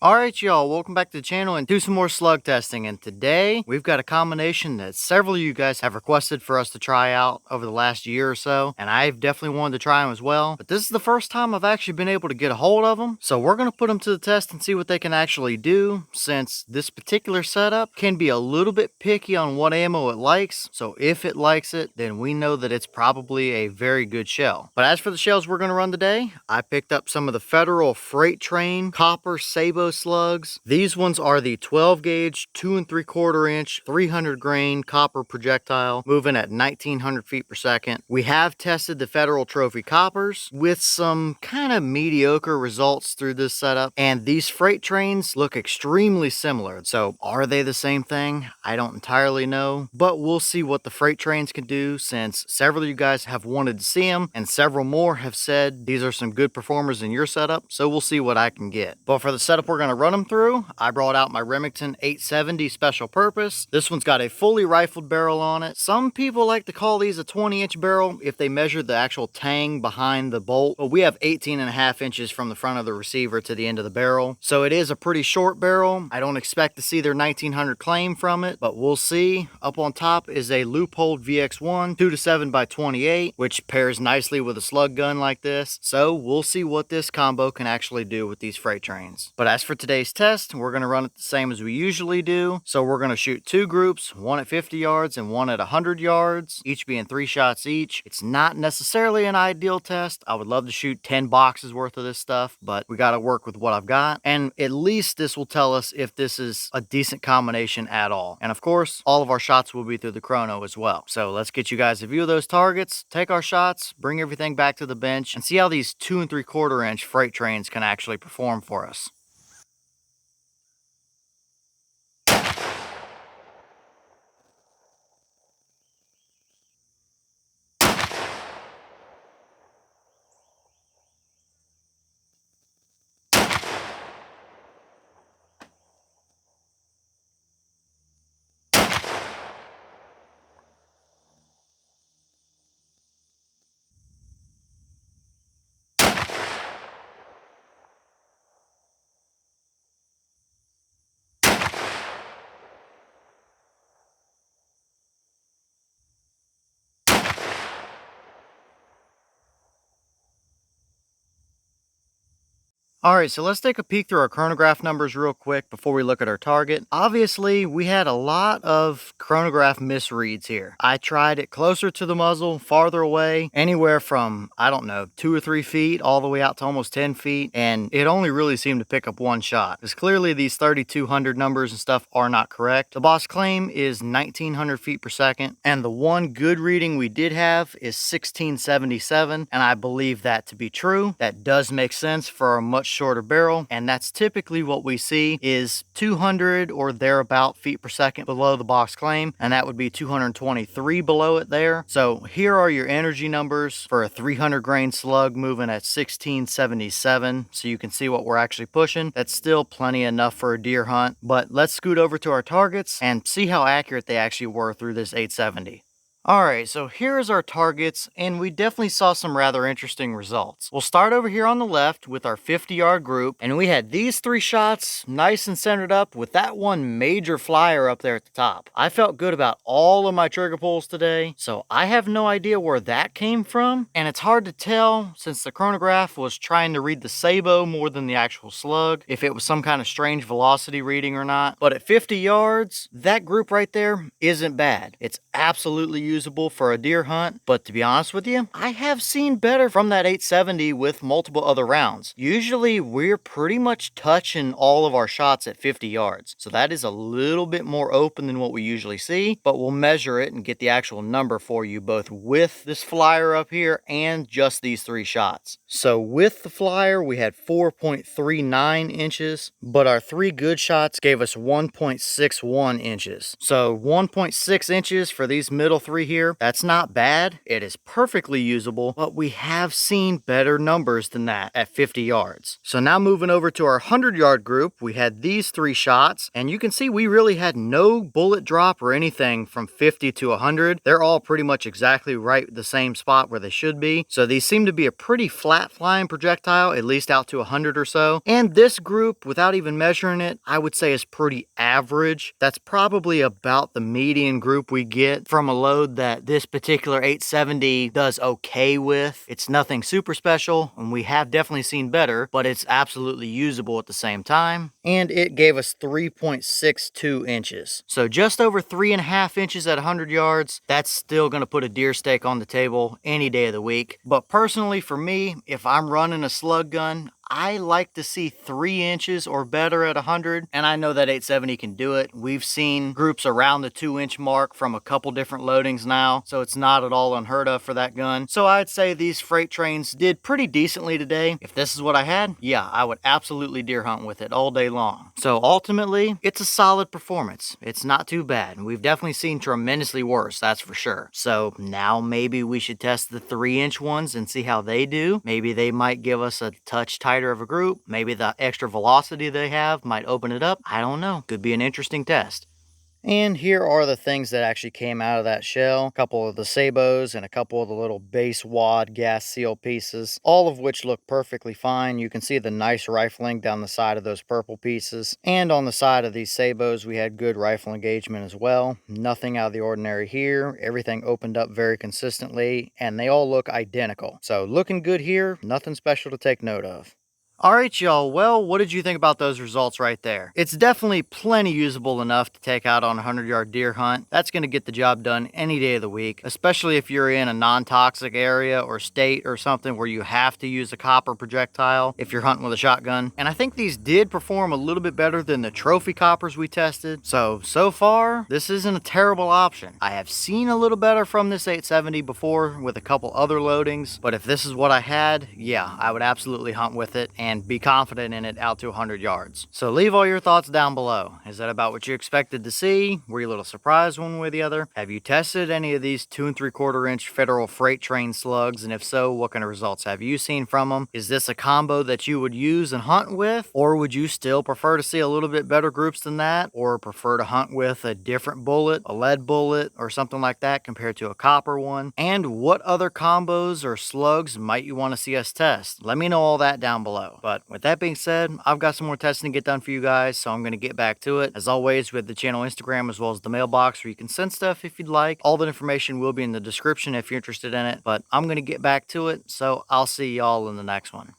Alright y'all, welcome back to the channel and do some more slug testing, and today we've got a combination that several of you guys have requested for us to try out over the last year or so, and I've definitely wanted to try them as well, but this is the first time I've actually been able to get a hold of them, so we're going to put them to the test and see what they can actually do, since this particular setup can be a little bit picky on what ammo it likes, so if it likes it, then we know that it's probably a very good shell. But as for the shells we're going to run today, I picked up some of the Federal Freight Train Copper Sabot slugs. These ones are the 12 gauge 2 3/4 inch 300 grain copper projectile moving at 1900 feet per second. We have tested the Federal Trophy coppers with some kind of mediocre results through this setup, and these freight trains look extremely similar. So are they the same thing? I don't entirely know, but we'll see what the freight trains can do, since several of you guys have wanted to see them and several more have said these are some good performers in your setup, so we'll see what I can get. But for the setup we're going to run them through, I brought out my Remington 870 special purpose. This one's got a fully rifled barrel on it. Some people like to call these a 20-inch barrel if they measure the actual tang behind the bolt, but we have 18.5 inches from the front of the receiver to the end of the barrel, so it is a pretty short barrel. I don't expect to see their 1900 claim from it, but we'll see. Up on top is a loopholed VX1 2 to 7 by 28, which pairs nicely with a slug gun like this, so we'll see what this combo can actually do with these freight trains. But as for today's test, we're going to run it the same as we usually do. So we're going to shoot two groups, one at 50 yards and one at 100 yards, each being 3 shots each. It's not necessarily an ideal test. I would love to shoot 10 boxes worth of this stuff, but we got to work with what I've got, and at least this will tell us if this is a decent combination at all. And of course, all of our shots will be through the chrono as well. So let's get you guys a view of those targets, take our shots, bring everything back to the bench, and see how these 2 3/4 inch freight trains can actually perform for us. Alright, so let's take a peek through our chronograph numbers real quick before we look at our target. Obviously, we had a lot of chronograph misreads here. I tried it closer to the muzzle, farther away, anywhere from, I don't know, 2 or 3 feet all the way out to almost 10 feet, and it only really seemed to pick up one shot, because clearly these 3200 numbers and stuff are not correct. The boss claim is 1900 feet per second, and the one good reading we did have is 1677, and I believe that to be true. That does make sense for a much shorter barrel, and that's typically what we see is 200 or thereabout feet per second below the box claim, and that would be 223 below it there. So here are your energy numbers for a 300 grain slug moving at 1677, so you can see what we're actually pushing. That's still plenty enough for a deer hunt, but let's scoot over to our targets and see how accurate they actually were through this 870. Alright, so here's our targets, and we definitely saw some rather interesting results. We'll start over here on the left with our 50-yard group, and we had these 3 shots nice and centered up with that one major flyer up there at the top. I felt good about all of my trigger pulls today, so I have no idea where that came from, and it's hard to tell since the chronograph was trying to read the sabot more than the actual slug, if it was some kind of strange velocity reading or not. But at 50 yards, that group right there isn't bad. It's absolutely usable for a deer hunt, but to be honest with you, I have seen better from that 870 with multiple other rounds. Usually we're pretty much touching all of our shots at 50 yards, so that is a little bit more open than what we usually see, but we'll measure it and get the actual number for you both with this flyer up here and just these 3 shots. So with the flyer we had 4.39 inches, but our 3 good shots gave us 1.61 inches. So 1.6 inches for these middle 3 3 here. That's not bad. It is perfectly usable, but we have seen better numbers than that at 50 yards. So now moving over to our 100-yard group, we had these 3 shots, and you can see we really had no bullet drop or anything from 50 to 100. They're all pretty much exactly right the same spot where they should be. So these seem to be a pretty flat flying projectile, at least out to 100 or so. And this group, without even measuring it, I would say is pretty average. That's probably about the median group we get from a load that this particular 870 does okay with. It's nothing super special, and we have definitely seen better, but it's absolutely usable at the same time. And it gave us 3.62 inches. So just over 3.5 inches at 100 yards. That's still going to put a deer steak on the table any day of the week. But personally, for me, if I'm running a slug gun, I like to see 3 inches or better at 100, and I know that 870 can do it. We've seen groups around the 2-inch mark from a couple different loadings now, so it's not at all unheard of for that gun. So I'd say these freight trains did pretty decently today. If this is what I had, yeah, I would absolutely deer hunt with it all day long. So ultimately, it's a solid performance. It's not too bad. We've definitely seen tremendously worse, that's for sure. So now maybe we should test the 3-inch ones and see how they do. Maybe they might give us a touch tighter of a group. Maybe the extra velocity they have might open it up. I don't know. Could be an interesting test. And here are the things that actually came out of that shell. A couple of the Sabots and a couple of the little base wad gas seal pieces, all of which look perfectly fine. You can see the nice rifling down the side of those purple pieces. And on the side of these Sabots, we had good rifle engagement as well. Nothing out of the ordinary here. Everything opened up very consistently, and they all look identical. So looking good here, nothing special to take note of. Alright y'all, well, what did you think about those results right there? It's definitely plenty usable enough to take out on a 100-yard deer hunt. That's going to get the job done any day of the week, especially if you're in a non-toxic area or state or something where you have to use a copper projectile if you're hunting with a shotgun. And I think these did perform a little bit better than the trophy coppers we tested. So far, this isn't a terrible option. I have seen a little better from this 870 before with a couple other loadings, but if this is what I had, yeah, I would absolutely hunt with it and be confident in it out to 100 yards. So leave all your thoughts down below. Is that about what you expected to see? Were you a little surprised one way or the other? Have you tested any of these 2 3/4 inch federal freight train slugs? And if so, what kind of results have you seen from them? Is this a combo that you would use and hunt with? Or would you still prefer to see a little bit better groups than that? Or prefer to hunt with a different bullet, a lead bullet, or something like that compared to a copper one? And what other combos or slugs might you want to see us test? Let me know all that down below. But with that being said, I've got some more testing to get done for you guys, so I'm going to get back to it. As always, with the channel Instagram as well as the mailbox where you can send stuff if you'd like. All the information will be in the description if you're interested in it, but I'm going to get back to it, so I'll see y'all in the next one.